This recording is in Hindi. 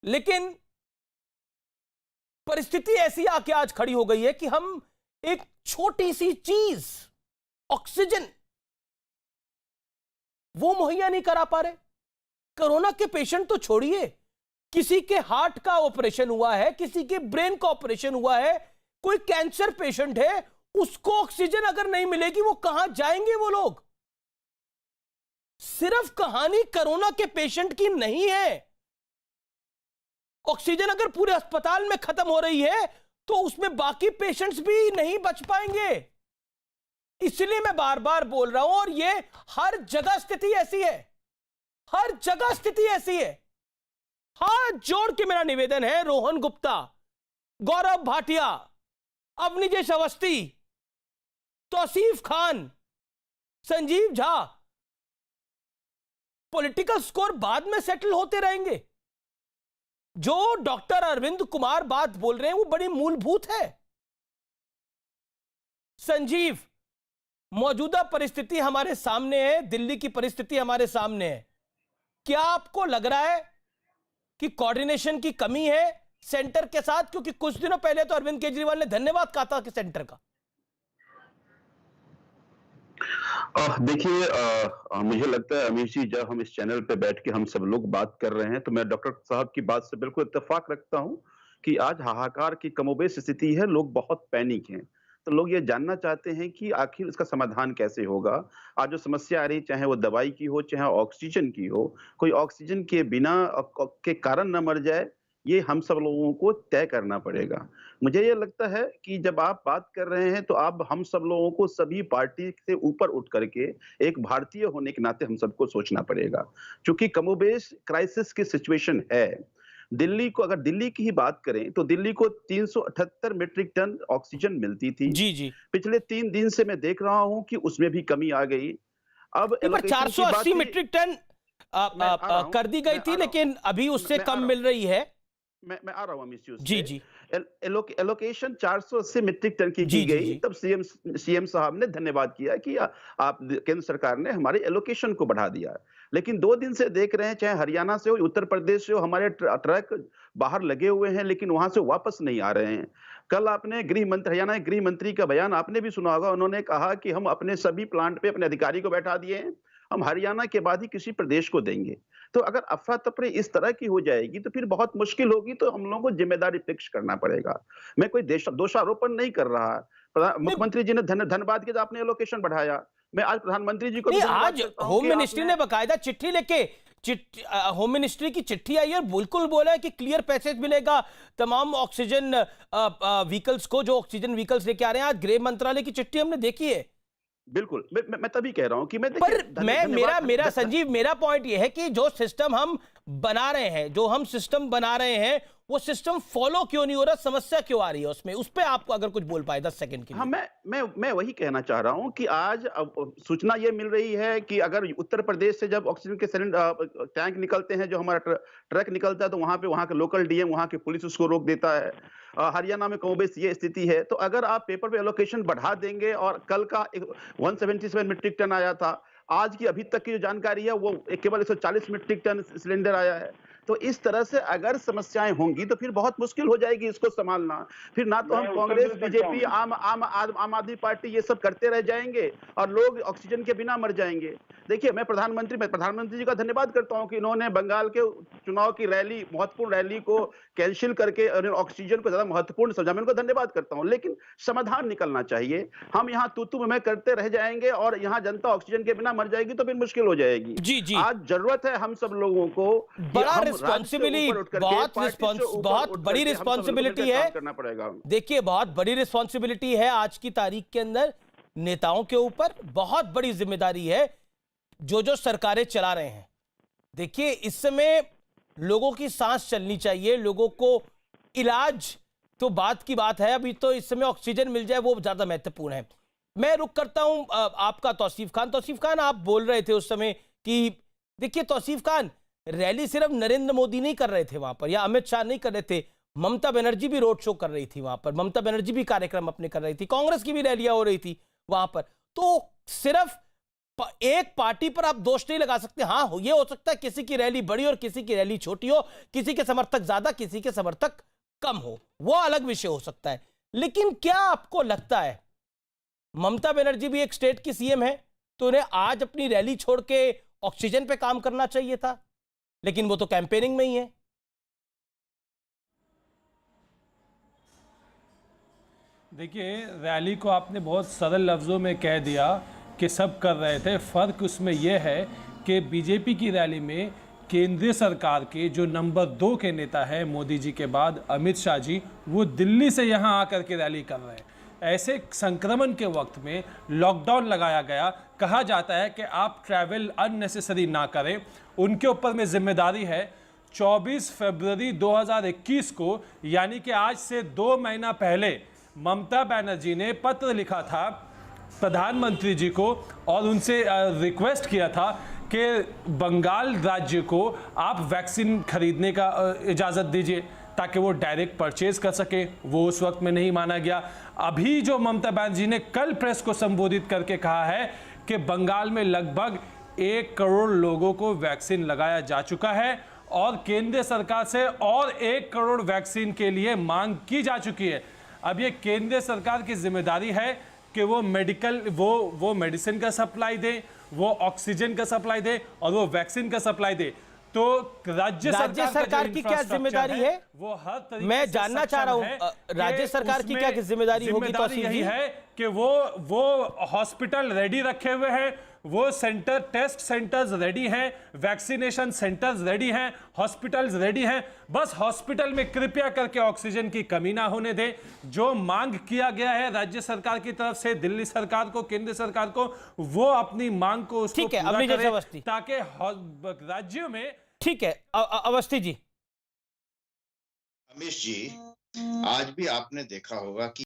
लेकिन परिस्थिति ऐसी आके आज खड़ी हो गई है कि हम एक छोटी सी चीज, ऑक्सीजन, वो मुहैया नहीं करा पा रहे। कोरोना के पेशेंट तो छोड़िए, किसी के हार्ट का ऑपरेशन हुआ है, किसी के ब्रेन का ऑपरेशन हुआ है, कोई कैंसर पेशेंट है, उसको ऑक्सीजन अगर नहीं मिलेगी वो कहां जाएंगे वो लोग। सिर्फ कहानी कोरोना के पेशेंट की नहीं है। ऑक्सीजन अगर पूरे अस्पताल में खत्म हो रही है तो उसमें बाकी पेशेंट्स भी नहीं बच पाएंगे। इसलिए मैं बार बार बोल रहा हूं, और ये हर जगह स्थिति ऐसी है, हर जगह स्थिति ऐसी है। हाथ जोड़ के मेरा निवेदन है, रोहन गुप्ता, गौरव भाटिया, अवनिजेश अवस्थी, तौसीफ खान, संजीव झा, पॉलिटिकल स्कोर बाद में सेटल होते रहेंगे। जो डॉक्टर अरविंद कुमार बात बोल रहे हैं वो बड़ी मूलभूत है। संजीव, मौजूदा परिस्थिति हमारे सामने है, दिल्ली की परिस्थिति हमारे सामने है। क्या आपको लग रहा है कि कोऑर्डिनेशन की कमी है सेंटर के साथ? क्योंकि कुछ दिनों पहले तो अरविंद केजरीवाल ने धन्यवाद कहा था कि सेंटर का। देखिए, मुझे लगता है अमीश जी, जब हम इस चैनल पे बैठ के हम सब लोग बात कर रहे हैं तो मैं डॉक्टर साहब की बात से बिल्कुल इत्तेफाक रखता हूं कि आज हाहाकार की कमोबेश स्थिति है, लोग बहुत पैनिक हैं। तो लोग ये जानना चाहते हैं कि आखिर इसका समाधान कैसे होगा। आज जो समस्या आ रही, चाहे वो दवाई की हो, चाहे ऑक्सीजन की हो, कोई ऑक्सीजन के बिना के कारण न मर जाए, ये हम सब लोगों को तय करना पड़ेगा। मुझे ये लगता है कि जब आप बात कर रहे हैं तो आप हम सब लोगों को सभी पार्टी से ऊपर उठ करके एक भारतीय होने के नाते हम सबको सोचना पड़ेगा। क्योंकि कमोबेश क्राइसिस की सिचुएशन है। दिल्ली को, अगर दिल्ली की ही बात करें तो दिल्ली को 378 मीट्रिक टन ऑक्सीजन मिलती थी। जी जी, पिछले 3 दिन से मैं देख रहा हूं कि उसमें भी कमी आ गई। अब एलोकेशन की बात 480 मीट्रिक टन कर दी गई थी, लेकिन अभी उससे कम मिल रही है। मैं आ रहा हूं अमित जी जी, एलोकेशन 480 मीट्रिक टन की गई। तब सीएम साहब ने धन्यवाद किया कि आप केंद्र सरकार ने हमारे एलोकेशन को बढ़ा दिया। लेकिन 2 दिन से देख रहे हैं, चाहे हरियाणा से हो, उत्तर प्रदेश से हो, हमारे ट्रक बाहर लगे हुए हैं लेकिन वहां से वापस नहीं आ रहे हैं। कल आपने हरियाणा के गृह मंत्री का बयान आपने भी सुना होगा। उन्होंने कहा कि हम अपने सभी प्लांट पे अपने अधिकारी को बैठा दिए हैं, हम हरियाणा के बाद ही किसी प्रदेश को देंगे। तो अगर अफरा-तफरी इस तरह की हो जाएगी तो फिर बहुत मुश्किल होगी। तो हम लोगों को जिम्मेदारी फिक्स करना पड़ेगा। मैं कोई दोषारोपण नहीं कर रहा। मुख्यमंत्री जी ने धन्यवाद किया तो आपने एलोकेशन बढ़ाया। मैं आज प्रधानमंत्री जी को भी धन्यवाद आज करता हूं होम कि मिनिस्ट्री ने बकायदा चिट्ठी लेके, होम मिनिस्ट्री की चिट्ठी आई है, बिल्कुल बोला है कि क्लियर पैसेज मिलेगा तमाम ऑक्सीजन व्हीकल्स को, जो ऑक्सीजन व्हीकल्स लेके आ रहे हैं। आज गृह मंत्रालय की चिट्ठी हमने देखी है। बिल्कुल, मैं तभी कह रहा हूं कि मेरा संजीव, मेरा पॉइंट यह है कि जो सिस्टम हम बना रहे हैं, जो हम सिस्टम बना रहे हैं, वो सिस्टम फॉलो क्यों नहीं हो रहा? समस्या क्यों आ रही है उसमें? उस पे आपको अगर कुछ बोल पाए 10 सेकंड के लिए। हाँ, मैं वही कहना चाह रहा हूं कि आज अब सूचना ये मिल रही है कि अगर उत्तर प्रदेश से जब ऑक्सीजन के टैंक निकलते हैं, जो हमारा ट्रक निकलता है, तो वहां के लोकल डीएम, वहां की पुलिस उसको रोक देता है। हरियाणा में कमोबेश ये स्थिति है। तो अगर आप पेपर पे एलोकेशन बढ़ा देंगे, और कल का 177 मीट्रिक टन आया था, आज की अभी तक की जो जानकारी है वो केवल 140 मीट्रिक टन सिलेंडर आया है। तो इस तरह से अगर समस्याएं होंगी तो फिर बहुत मुश्किल हो जाएगी इसको संभालना। फिर ना तो हम कांग्रेस, बीजेपी, आम आदमी पार्टी ये सब करते रह जाएंगे और लोग ऑक्सीजन के बिना मर जाएंगे। देखिए, मैं प्रधानमंत्री जी का धन्यवाद करता हूं कि इन्होंने बंगाल के चुनाव की रैली, महत्वपूर्ण रैली को कैंसिल करके ऑक्सीजन को ज्यादा महत्वपूर्ण समझा। मैं उनको धन्यवाद करता हूं, लेकिन समाधान निकलना चाहिए। हम यहाँ तू मैं करते रह जाएंगे और यहाँ जनता ऑक्सीजन के बिना मर जाएगी तो फिर मुश्किल हो जाएगी। जी जी, आज जरूरत है हम सब लोगों को बड़ा रिस्पॉन्सिबिलिटी, बहुत बड़ी रिस्पॉन्सिबिलिटी है। करना पड़ेगा। देखिए, बहुत बड़ी रिस्पॉन्सिबिलिटी है आज की तारीख के अंदर, नेताओं के ऊपर बहुत बड़ी जिम्मेदारी है जो सरकारें चला रहे हैं। देखिए, इस समय लोगों की सांस चलनी चाहिए, लोगों को इलाज तो बात की बात है, अभी तो इस समय ऑक्सीजन मिल जाए वो ज्यादा महत्वपूर्ण है। मैं रुक करता हूं आपका तौसीफ खान, आप बोल रहे थे उस समय कि देखिए तौसीफ खान, रैली सिर्फ नरेंद्र मोदी नहीं कर रहे थे वहां पर, या अमित शाह नहीं कर रहे थे, ममता बनर्जी भी रोड शो कर रही थी वहां पर, ममता बनर्जी भी कार्यक्रम अपने कर रही थी, कांग्रेस की भी रैलियां हो रही थी वहां पर। तो सिर्फ एक पार्टी पर आप दोष नहीं लगा सकते। हाँ, ये हो सकता है किसी की रैली बड़ी और किसी की रैली छोटी हो, किसी के समर्थक ज्यादा, किसी के समर्थक कम हो, वो अलग विषय हो सकता है। लेकिन क्या आपको लगता है, ममता बनर्जी भी एक स्टेट की सीएम है, तो उन्हें आज अपनी रैली छोड़ के ऑक्सीजन पे काम करना चाहिए था, लेकिन वो तो कैंपेनिंग में ही है। देखिए, रैली को आपने बहुत सरल लफ्ज़ों में कह दिया कि सब कर रहे थे। फ़र्क उसमें यह है कि बीजेपी की रैली में केंद्रीय सरकार के जो नंबर 2 के नेता हैं मोदी जी के बाद, अमित शाह जी, वो दिल्ली से यहाँ आकर के रैली कर रहे हैं। ऐसे संक्रमण के वक्त में लॉकडाउन लगाया गया, कहा जाता है कि आप ट्रैवल अननेसेसरी ना करें, उनके ऊपर में जिम्मेदारी है। 24 फरवरी 2021 को, यानी कि आज से 2 महीना पहले, ममता बनर्जी ने पत्र लिखा था प्रधानमंत्री जी को और उनसे रिक्वेस्ट किया था कि बंगाल राज्य को आप वैक्सीन खरीदने का इजाज़त दीजिए ताकि वो डायरेक्ट परचेज कर सके। वो उस वक्त में नहीं माना गया। अभी जो ममता बनर्जी ने कल प्रेस को संबोधित करके कहा है कि बंगाल में लगभग 1 करोड़ लोगों को वैक्सीन लगाया जा चुका है और केंद्र सरकार से और 1 करोड़ वैक्सीन के लिए मांग की जा चुकी है। अब ये केंद्र सरकार की जिम्मेदारी है कि वो वो मेडिसिन का सप्लाई दे, वो ऑक्सीजन का सप्लाई दे और वो वैक्सीन का सप्लाई दे। तो राज्य सरकार की क्या जिम्मेदारी है, वो हर तरीके मैं से जानना चाह रहा हूं। राज्य सरकार की क्या जिम्मेदारी होगी? तो यही है कि वो हॉस्पिटल रेडी रखे हुए हैं, वो सेंटर, टेस्ट सेंटर्स रेडी हैं, वैक्सीनेशन सेंटर्स रेडी हैं, हॉस्पिटल्स रेडी हैं। बस हॉस्पिटल में कृपया करके ऑक्सीजन की कमी ना होने दें। जो मांग किया गया है राज्य सरकार की तरफ से दिल्ली सरकार को, केंद्र सरकार को, वो अपनी मांग को उसको पूरा करें ताकि राज्यों में। ठीक है, अवस्थी जी। रमेश जी, आज भी आपने देखा होगा कि